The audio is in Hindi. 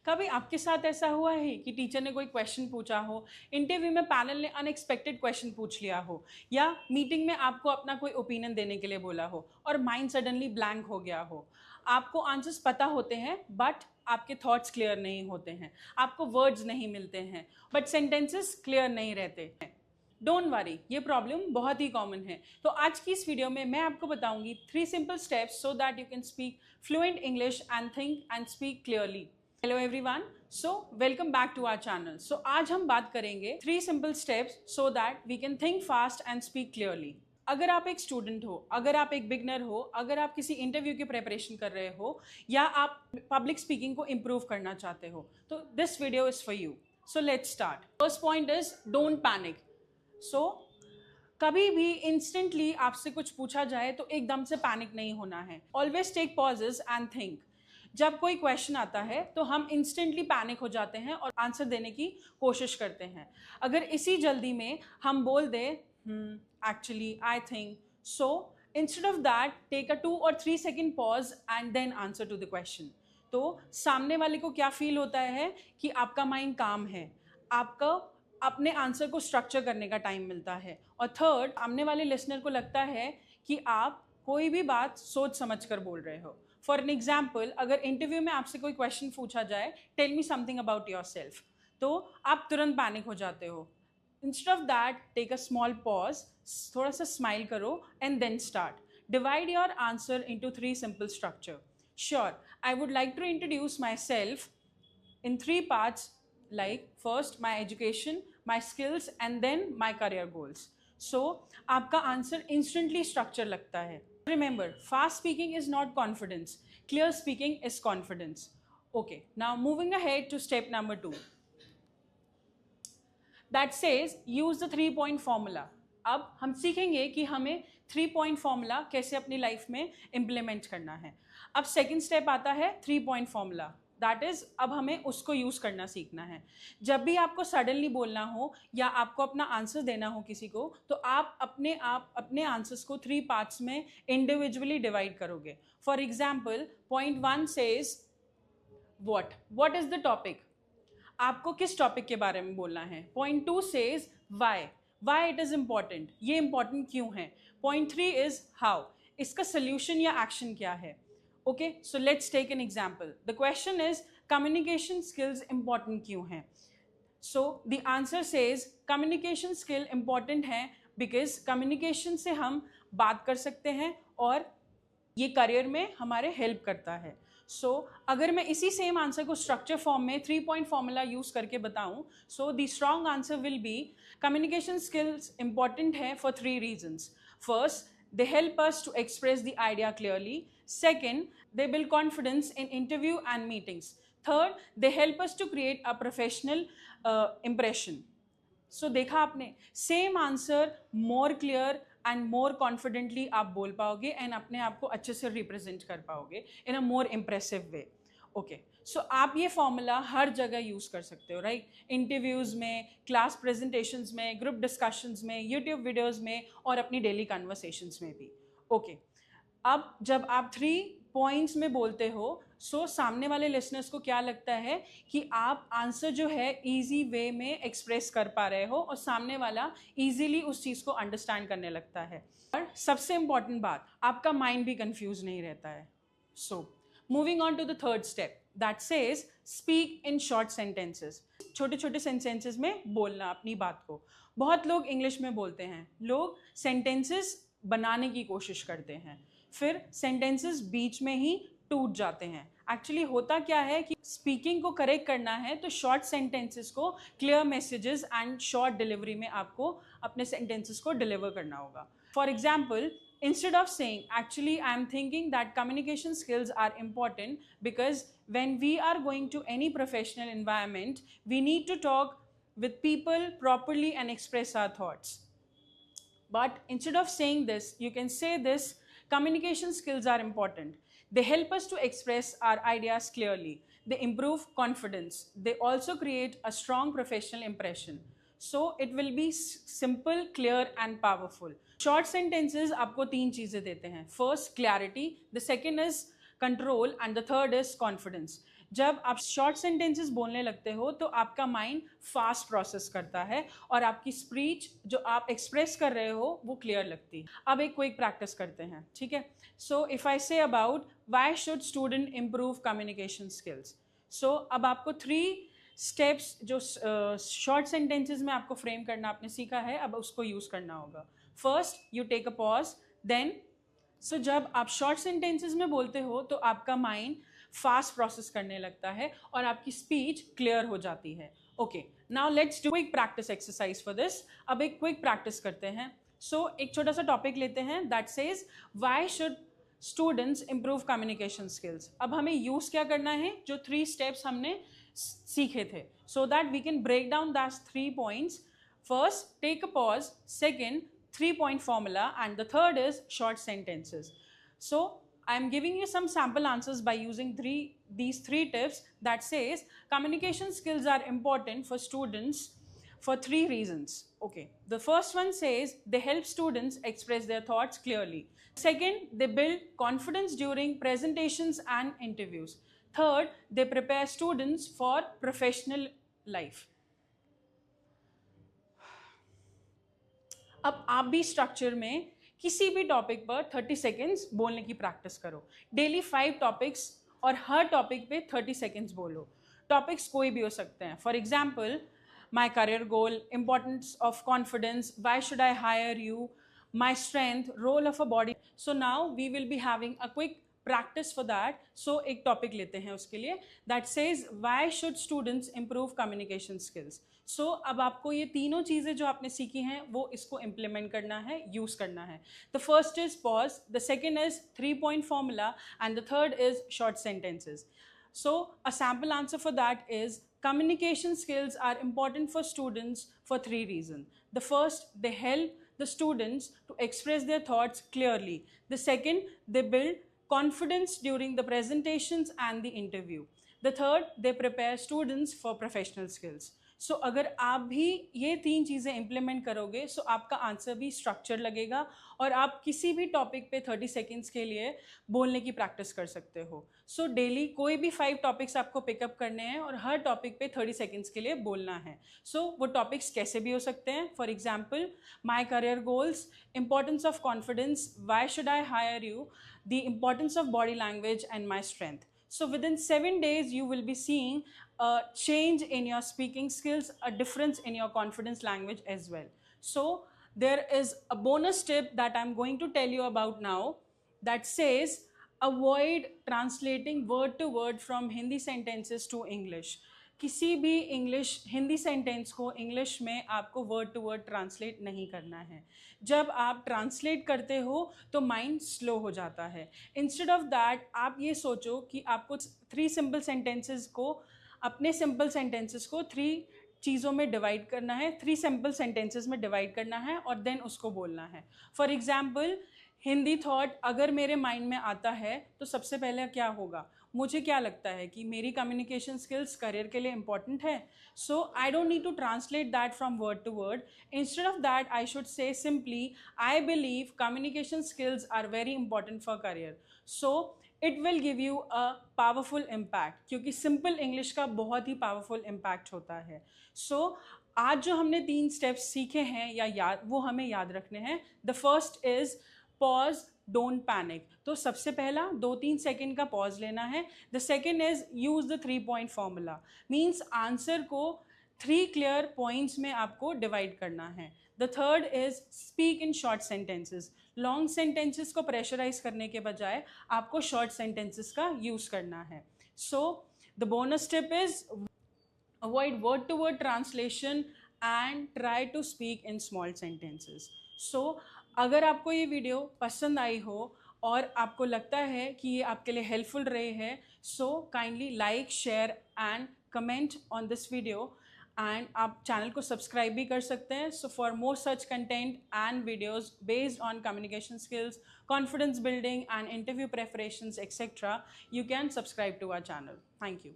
कभी आपके साथ ऐसा हुआ है कि टीचर ने कोई क्वेश्चन पूछा हो, इंटरव्यू में पैनल ने अनएक्सपेक्टेड क्वेश्चन पूछ लिया हो, या मीटिंग में आपको अपना कोई ओपिनियन देने के लिए बोला हो और माइंड सडनली ब्लैंक हो गया हो। आपको आंसर्स पता होते हैं बट आपके थॉट्स क्लियर नहीं होते हैं, आपको वर्ड्स नहीं मिलते हैं, बट सेंटेंसेस क्लियर नहीं रहते हैं। डोंट वरी, ये प्रॉब्लम बहुत ही कॉमन है। तो आज की इस वीडियो में मैं आपको बताऊंगी 3 simple steps so that you can speak fluent English and think and speak clearly. Hello everyone, so welcome back to our channel. So आज हम बात करेंगे 3 simple steps so that we can think fast and speak clearly. अगर आप एक स्टूडेंट हो, अगर आप एक बिगनर हो, अगर आप किसी इंटरव्यू की प्रिपरेशन कर रहे हो, या आप पब्लिक स्पीकिंग को इम्प्रूव करना चाहते हो, तो this video is for you. So let's start. First point is don't panic. So कभी भी इंस्टेंटली आपसे कुछ पूछा जाए तो एकदम से पैनिक नहीं होना है। Always take pauses and think. जब कोई क्वेश्चन आता है तो हम इंस्टेंटली पैनिक हो जाते हैं और आंसर देने की कोशिश करते हैं। अगर इसी जल्दी में हम बोल दें actually, I think, so instead of that take a 2 or 3 second pause and then answer to the question. तो सामने वाले को क्या फील होता है कि आपका माइंड काम है, आपका अपने आंसर को स्ट्रक्चर करने का टाइम मिलता है, और थर्ड, सामने वाले लिसनर को लगता है कि आप कोई भी बात सोच समझ कर बोल रहे हो। फॉर एन एग्जाम्पल, अगर इंटरव्यू में आपसे कोई क्वेश्चन पूछा जाए, tell me something about yourself, तो आप तुरंत पैनिक हो जाते हो। Instead of that take a small pause, थोड़ा सा स्माइल करो and then start. Divide your answer into 3 simple structure. Sure, I would like to introduce myself in 3 parts, like first my education, my skills and then my career goals. So आपका आंसर instantly structure लगता है। Remember, fast speaking is not confidence, clear speaking is confidence. Okay, now moving ahead to step number 2, that says use the 3-point formula. अब हम सीखेंगे कि हमें 3-point formula कैसे अपनी लाइफ में इम्प्लीमेंट करना है। अब सेकेंड स्टेप आता है 3-point formula, दैट इज़ अब हमें उसको यूज़ करना सीखना है। जब भी आपको सडनली बोलना हो या आपको अपना आंसर देना हो किसी को, तो आप अपने आंसर्स को 3 पार्ट्स में इंडिविजुअली डिवाइड करोगे। For example, point 1 says what is the topic, आपको किस टॉपिक के बारे में बोलना है। Point 2 says why it is important, ये इम्पॉर्टेंट क्यों है। पॉइंट 3 इज़ हाउ, इसका सोल्यूशन या एक्शन क्या है। Okay, so let's take an example. The question is communication skills important क्यों हैं? So the answer says communication skill important है because communication से हम बात कर सकते हैं और ये करियर में हमारे हेल्प करता है। So अगर मैं इसी सेम आंसर को स्ट्रक्चर फॉर्म में 3-point फॉर्मूला यूज करके बताऊं, so the strong answer will be communication skills important है for 3 reasons. First, they help us to express the idea clearly. Second, they build confidence in interview and meetings. Third, they help us to create a professional impression. So देखा आपने, same answer more clear and more confidently आप बोल पाओगे एंड अपने आप को अच्छे से रिप्रेजेंट कर पाओगे इन अ मोर इम्प्रेसिव वे। ओके, सो आप ये फॉर्मूला हर जगह यूज़ कर सकते हो, राइट? इंटरव्यूज़ में, क्लास प्रेजेंटेशंस में, ग्रुप डिस्कशंस में, यूट्यूब वीडियोज़ में और अपनी डेली कन्वर्सेशंस में भी। ओके, अब जब आप 3 पॉइंट्स में बोलते हो, सो सामने वाले लिसनर्स को क्या लगता है कि आप आंसर जो है ईजी वे में एक्सप्रेस कर पा रहे हो और सामने वाला ईजीली उस चीज़ को अंडरस्टैंड करने लगता है। और सबसे इम्पॉर्टेंट बात, आपका माइंड भी कंफ्यूज नहीं रहता है। So moving on to the third step, that says speak in short sentences. छोटे छोटे सेंटेंसेस में बोलना अपनी बात को। बहुत लोग इंग्लिश में बोलते हैं, लोग सेंटेंसेस बनाने की कोशिश करते हैं, फिर सेंटेंसेस बीच में ही टूट जाते हैं। एक्चुअली होता क्या है कि स्पीकिंग को करेक्ट करना है तो शॉर्ट सेंटेंसेस को clear messages and short delivery में आपको अपने सेंटेंसेस को डिलीवर करना होगा। For example, instead of saying actually I am thinking that communication skills are important because when we are going to any professional environment we need to talk with people properly and express our thoughts. But instead of saying this, you can say this: communication skills are important. They help us to express our ideas clearly. They improve confidence. They also create a strong professional impression. So it will be simple, clear and powerful. Short sentences आपको 3 चीज़ें देते हैं. First, clarity. The second is control and the third is confidence. जब आप शॉर्ट सेंटेंसेस बोलने लगते हो तो आपका माइंड फास्ट प्रोसेस करता है और आपकी स्पीच जो आप एक्सप्रेस कर रहे हो वो क्लियर लगती है। अब एक क्विक प्रैक्टिस करते हैं, ठीक है। सो if I say about why should student improve communication skills, so अब आपको 3 स्टेप्स जो शॉर्ट सेंटेंसेस में आपको फ्रेम करना आपने सीखा है, अब उसको यूज़ करना होगा। First, you take a pause, then so जब आप शॉर्ट सेंटेंसेस में बोलते हो तो आपका माइंड फास्ट प्रोसेस करने लगता है और आपकी स्पीच क्लियर हो जाती है। Okay, now let's do quick practice exercise for this. अब एक क्विक प्रैक्टिस करते हैं। सो एक छोटा सा टॉपिक लेते हैं that says why should students improve communication skills. अब हमें यूज क्या करना है, जो 3 स्टेप्स हमने सीखे थे, so that we can break down that 3 points. First, take a pause, second, 3-point formula, and the third is short sentences. So I'm giving you some sample answers by using these three tips that says communication skills are important for students for 3 reasons. Okay, the first one says they help students express their thoughts clearly. Second, they build confidence during presentations and interviews. Third, they prepare students for professional life. अब आप भी स्ट्रक्चर में किसी भी टॉपिक पर 30 सेकेंड्स बोलने की प्रैक्टिस करो। डेली 5 टॉपिक्स और हर टॉपिक पे 30 सेकेंड्स बोलो। टॉपिक्स कोई भी हो सकते हैं, for example my career goal, importance of confidence, why should I hire you, my strength, role of a body. So now we will be having a quick practice for that. So एक टॉपिक लेते हैं उसके लिए that says why should students improve communication skills. So अब आपको ये तीनों चीज़ें जो आपने सीखी हैं वो इसको इम्प्लीमेंट करना है, यूज़ करना है। The first is pause, the second is 3-point formula, and the third is short sentences. So a sample answer for that is communication skills are important for students for 3 reasons. The first, they help the students to express their thoughts clearly. The second, they build confidence during the presentations and the interview. The third, they prepare students for professional skills. सो अगर आप भी ये 3 चीज़ें इम्प्लीमेंट करोगे सो आपका आंसर भी स्ट्रक्चर लगेगा और आप किसी भी टॉपिक पे 30 सेकेंड्स के लिए बोलने की प्रैक्टिस कर सकते हो। सो डेली कोई भी 5 टॉपिक्स आपको पिकअप करने हैं और हर टॉपिक पे 30 सेकेंड्स के लिए बोलना है। सो वो टॉपिक्स कैसे भी हो सकते हैं, for example my career goals, importance of confidence, why should I hire you, the importance of body language and my strength. So within 7 days, you will be seeing a change in your speaking skills, a difference in your confidence language as well. So there is a bonus tip that I'm going to tell you about now that says avoid translating word to word from Hindi sentences to English. किसी भी हिंदी सेंटेंस को इंग्लिश में आपको वर्ड टू वर्ड ट्रांसलेट नहीं करना है। जब आप ट्रांसलेट करते हो तो माइंड स्लो हो जाता है। इंस्टेड ऑफ दैट आप ये सोचो कि आपको 3 सिंपल सेंटेंसेस को अपने सिंपल सेंटेंसेस को 3 चीज़ों में डिवाइड करना है, 3 सिंपल सेंटेंसेस में डिवाइड करना है और देन उसको बोलना है। फॉर एग्जाम्पल हिंदी थॉट अगर मेरे माइंड में आता है तो सबसे पहले क्या होगा, मुझे क्या लगता है कि मेरी कम्युनिकेशन स्किल्स करियर के लिए इंपॉर्टेंट है। So I don't need to translate that from word to word. Instead of that I should say simply I believe communication skills are very important for career. So it will give you a powerful impact, क्योंकि सिंपल इंग्लिश का बहुत ही पावरफुल इम्पैक्ट होता है। सो आज जो हमने 3 स्टेप्स सीखे हैं या याद, वो हमें याद रखने हैं। The first is pause, don't panic. तो सबसे पहला 2-3 सेकेंड का पॉज लेना है। The second is use the 3-point formula, means answer को 3 क्लियर पॉइंट्स में आपको डिवाइड करना है। The third is speak in short sentences, long sentences को प्रेशराइज करने के बजाय आपको शॉर्ट सेंटेंसेस का यूज करना है। So the bonus tip is avoid word to word translation and try to speak in small sentences. So अगर आपको ये वीडियो पसंद आई हो और आपको लगता है कि ये आपके लिए हेल्पफुल रहे है, so kindly like, share and comment on this video and आप चैनल को सब्सक्राइब भी कर सकते हैं। So for more such content and videos based on communication skills, confidence building and interview preparations etcetera, you can subscribe to our channel. Thank you.